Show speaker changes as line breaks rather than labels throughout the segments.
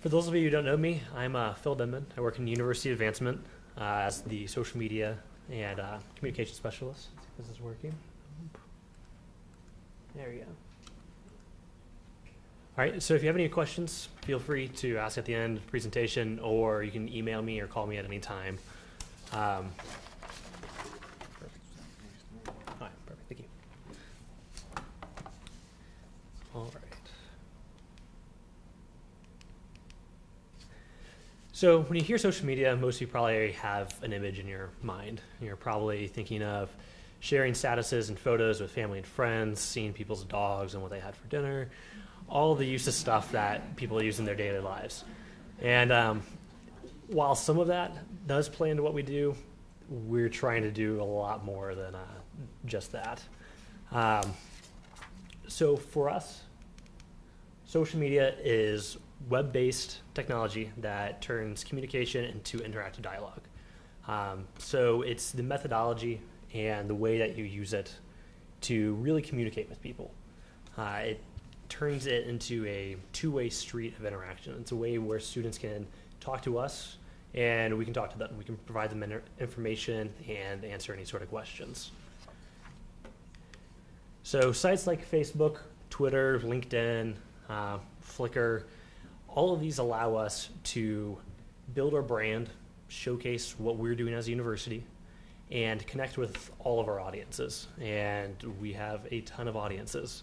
For those of you who don't know me, I'm Phil Denman. I work in University Advancement as the social media and communication specialist. Let's see if this is working. There we go. All right, so if you have any questions, feel free to ask at the end of the presentation, or you can email me or call me at any time. All right, perfect, thank you. All right. So when you hear social media, most of you probably have an image in your mind. You're probably thinking of sharing statuses and photos with family and friends, seeing people's dogs and what they had for dinner, all the useless stuff that people use in their daily lives. And while some of that does play into what we do, we're trying to do a lot more than just that. So for us, social media is web-based technology that turns communication into interactive dialogue. So it's the methodology and the way that you use it to really communicate with people. It turns it into a two-way street of interaction. It's a way where students can talk to us and we can talk to them. We can provide them information and answer any sort of questions. So sites like Facebook, Twitter, LinkedIn, Flickr, all of these allow us to build our brand, showcase what we're doing as a university, and connect with all of our audiences. And we have a ton of audiences.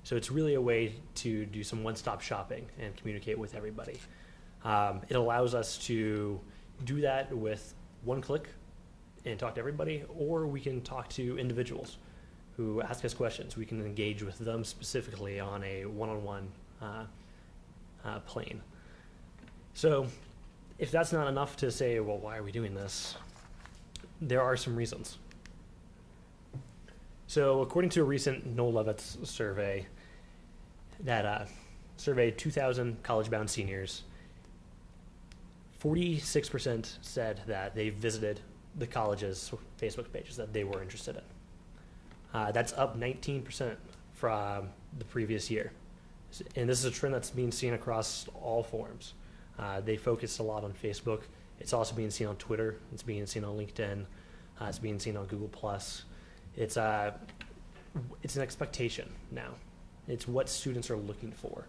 So it's really a way to do some one-stop shopping and communicate with everybody. It allows us to do that with one click and talk to everybody, or we can talk to individuals who ask us questions. We can engage with them specifically on a one-on-one plane. So if that's not enough to say, well, why are we doing this? There are some reasons. So according to a recent Noel Levitt's survey that surveyed 2,000 college-bound seniors, 46% said that they visited the college's Facebook pages that they were interested in. That's up 19% from the previous year. And this is a trend that's being seen across all forums. They focus a lot on Facebook. It's also being seen on Twitter. It's being seen on LinkedIn. It's being seen on Google+. It's an expectation now. It's what students are looking for.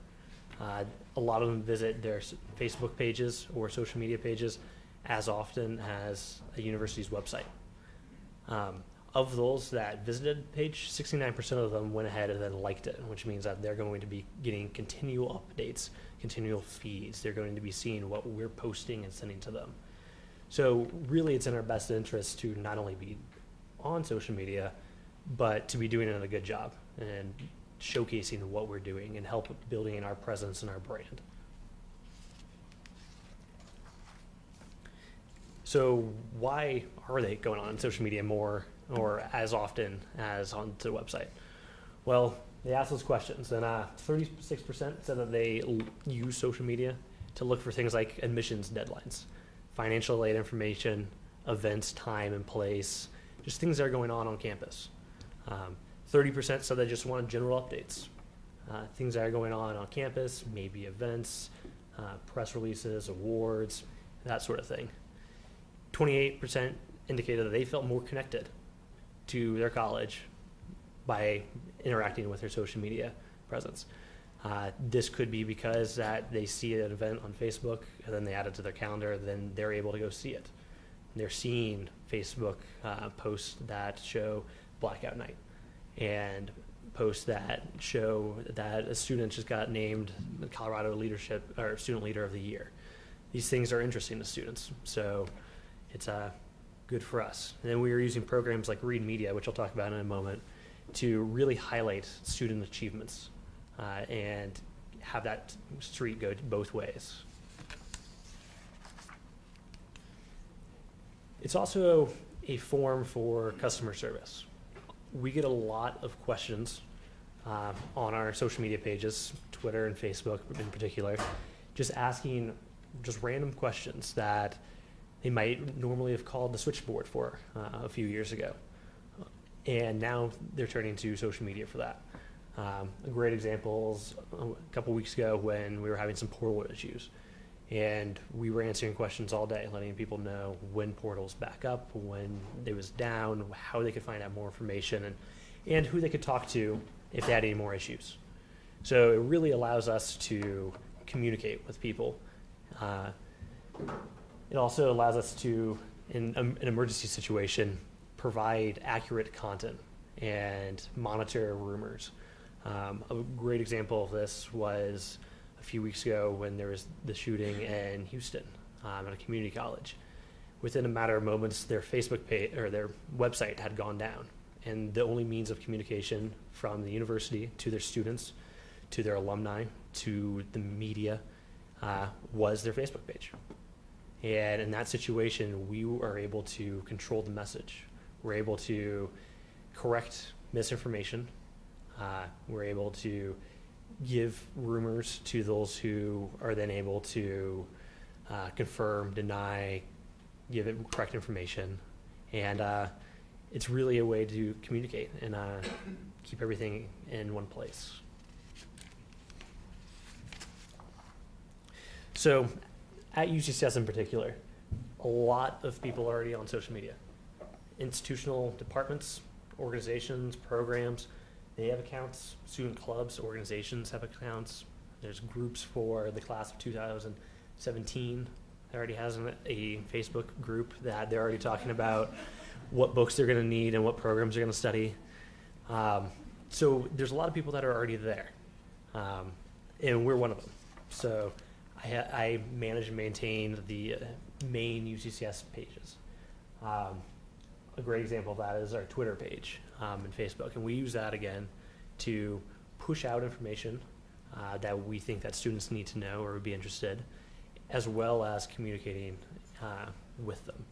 A lot of them visit their Facebook pages or social media pages as often as a university's website. Of those that visited the page, 69% of them went ahead and then liked it, which means that they're going to be getting continual updates, continual feeds. They're going to be seeing what we're posting and sending to them. So really it's in our best interest to not only be on social media, but to be doing it a good job and showcasing what we're doing and help building our presence and our brand. So why are they going on social media more or as often as onto the website? Well, they asked those questions, and 36% said that they use social media to look for things like admissions deadlines, financial aid information, events, time and place, just things that are going on campus. 30% said they just wanted general updates, things that are going on campus, maybe events, press releases, awards, that sort of thing. 28% indicated that they felt more connected to their college by interacting with their social media presence. This could be because that they see an event on Facebook and then they add it to their calendar, then they're able to go see it. They're seeing Facebook posts that show Blackout Night and posts that show that a student just got named the Colorado Leadership or Student Leader of the Year. These things are interesting to students, so it's good for us. And then we are using programs like Read Media, which I'll talk about in a moment, to really highlight student achievements and have that street go both ways. It's also a form for customer service. We get a lot of questions on our social media pages, Twitter and Facebook in particular, just asking just random questions that they might normally have called the switchboard for a few years ago. And now they're turning to social media for that. A great example is a couple weeks ago when we were having some portal issues. And we were answering questions all day, letting people know when portals back up, when it was down, how they could find out more information, and who they could talk to if they had any more issues. So it really allows us to communicate with people. It also allows us to, in an emergency situation, provide accurate content and monitor rumors. A great example of this was a few weeks ago when there was the shooting in Houston at a community college. Within a matter of moments, their Facebook page or their website had gone down, and the only means of communication from the university to their students, to their alumni, to the media, was their Facebook page. And in that situation, we are able to control the message. We're able to correct misinformation. We're able to give rumors to those who are then able to confirm, deny, give it correct information. And it's really a way to communicate and keep everything in one place. So at UCCS in particular, a lot of people are already on social media. Institutional departments, organizations, programs, they have accounts. Student clubs, organizations have accounts. There's groups for the class of 2017 that already has a Facebook group that they're already talking about what books they're going to need and what programs they're going to study. So there's a lot of people that are already there, and we're one of them. So I manage and maintain the main UCCS pages. A great example of that is our Twitter page and Facebook, and we use that again to push out information that we think that students need to know or would be interested, as well as communicating with them.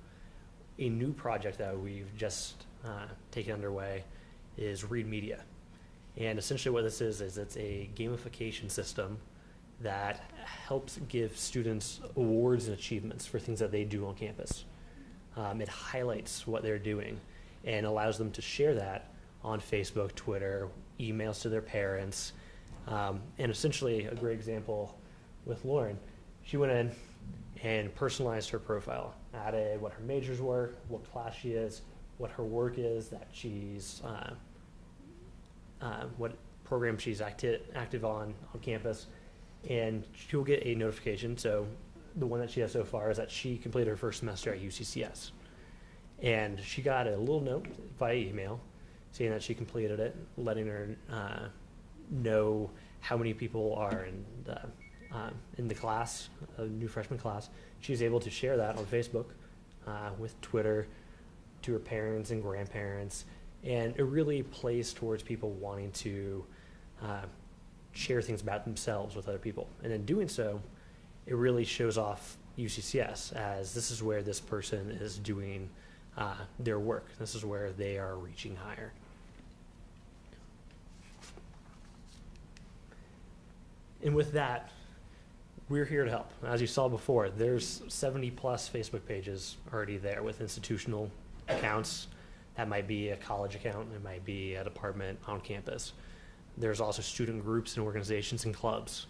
A new project that we've just taken underway is Read Media, and essentially what this is it's a gamification system that helps give students awards and achievements for things that they do on campus. It highlights what they're doing and allows them to share that on Facebook, Twitter, emails to their parents. And essentially, a great example with Lauren, she went in and personalized her profile, added what her majors were, what class she is, what her work is, that she's, what program she's active on campus, and she'll get a notification. So the one that she has so far is that she completed her first semester at UCCS. And she got a little note via email saying that she completed it, letting her know how many people are in the class, a new freshman class. She's able to share that on Facebook, with Twitter, to her parents and grandparents. And it really plays towards people wanting to share things about themselves with other people. And in doing so, it really shows off UCCS as this is where this person is doing their work. This is where they are reaching higher. And with that, we're here to help. As you saw before, there's 70 plus Facebook pages already there with institutional accounts. That might be a college account, it might be a department on campus. There's also student groups and organizations and clubs.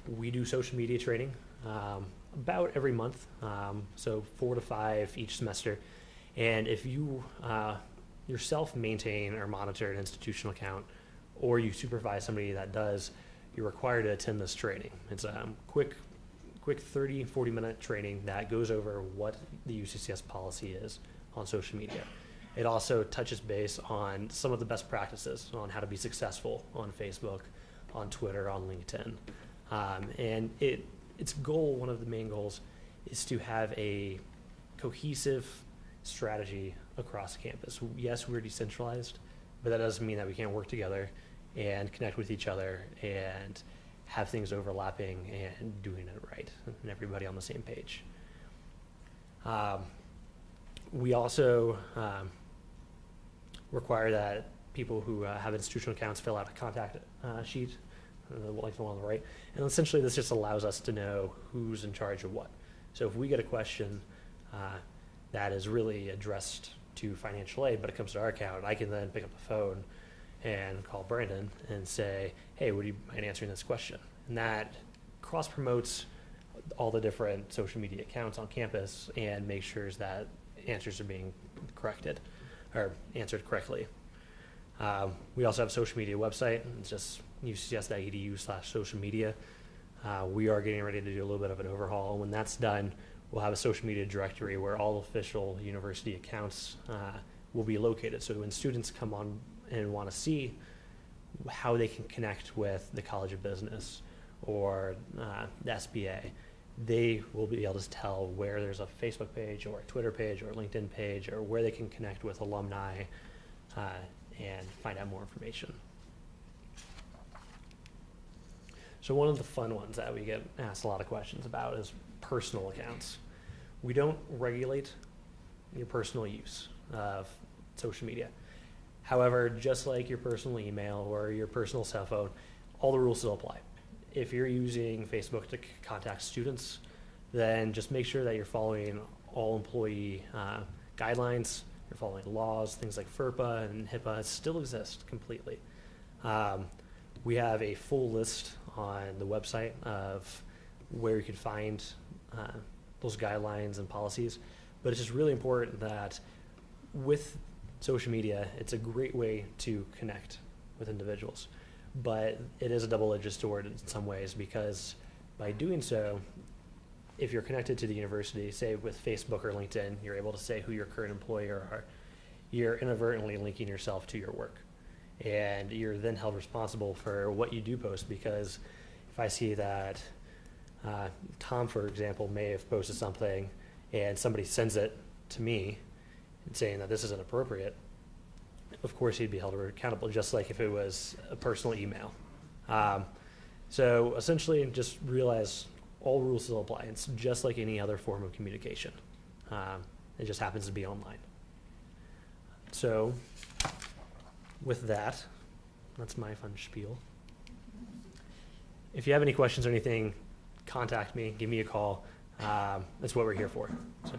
We do social media training about every month, so 4 to 5 each semester. And if you yourself maintain or monitor an institutional account, or you supervise somebody that does, you're required to attend this training. It's a quick 30, 40-minute training that goes over what the UCCS policy is on social media. It also touches base on some of the best practices on how to be successful on Facebook, on Twitter, on LinkedIn. And its goal, one of the main goals, is to have a cohesive strategy across campus. Yes, we're decentralized, but that doesn't mean that we can't work together and connect with each other and have things overlapping and doing it right, and everybody on the same page. We also require that people who have institutional accounts fill out a contact sheet, like the one on the right. And essentially this just allows us to know who's in charge of what. So if we get a question that is really addressed to financial aid, but it comes to our account, I can then pick up the phone and call Brandon and say, hey, would you mind answering this question? And that cross-promotes all the different social media accounts on campus and make sure that answers are being corrected or answered correctly. We also have a social media website. It's just ucs.edu/social media. We are getting ready to do a little bit of an overhaul. When that's done, we'll have a social media directory where all official university accounts will be located. So when students come on and want to see how they can connect with the College of Business or the SBA, they will be able to tell where there's a Facebook page or a Twitter page or a LinkedIn page or where they can connect with alumni and find out more information. So one of the fun ones that we get asked a lot of questions about is personal accounts. We don't regulate your personal use of social media. However, just like your personal email or your personal cell phone, all the rules still apply. If you're using Facebook to contact students, then just make sure that you're following all employee guidelines, you're following laws, things like FERPA and HIPAA still exist completely. We have a full list on the website of where you can find those guidelines and policies, but it's just really important that with social media, it's a great way to connect with individuals. But it is a double-edged sword in some ways, because by doing so, if you're connected to the university, say with Facebook or LinkedIn, you're able to say who your current employer are. You're inadvertently linking yourself to your work. And you're then held responsible for what you do post, because if I see that Tom, for example, may have posted something and somebody sends it to me and saying that this is inappropriate, of course he'd be held accountable, just like if it was a personal email. So essentially, just realize all rules still apply. It's just like any other form of communication. It just happens to be online. So with that, that's my fun spiel. If you have any questions or anything, contact me, give me a call. That's what we're here for. So.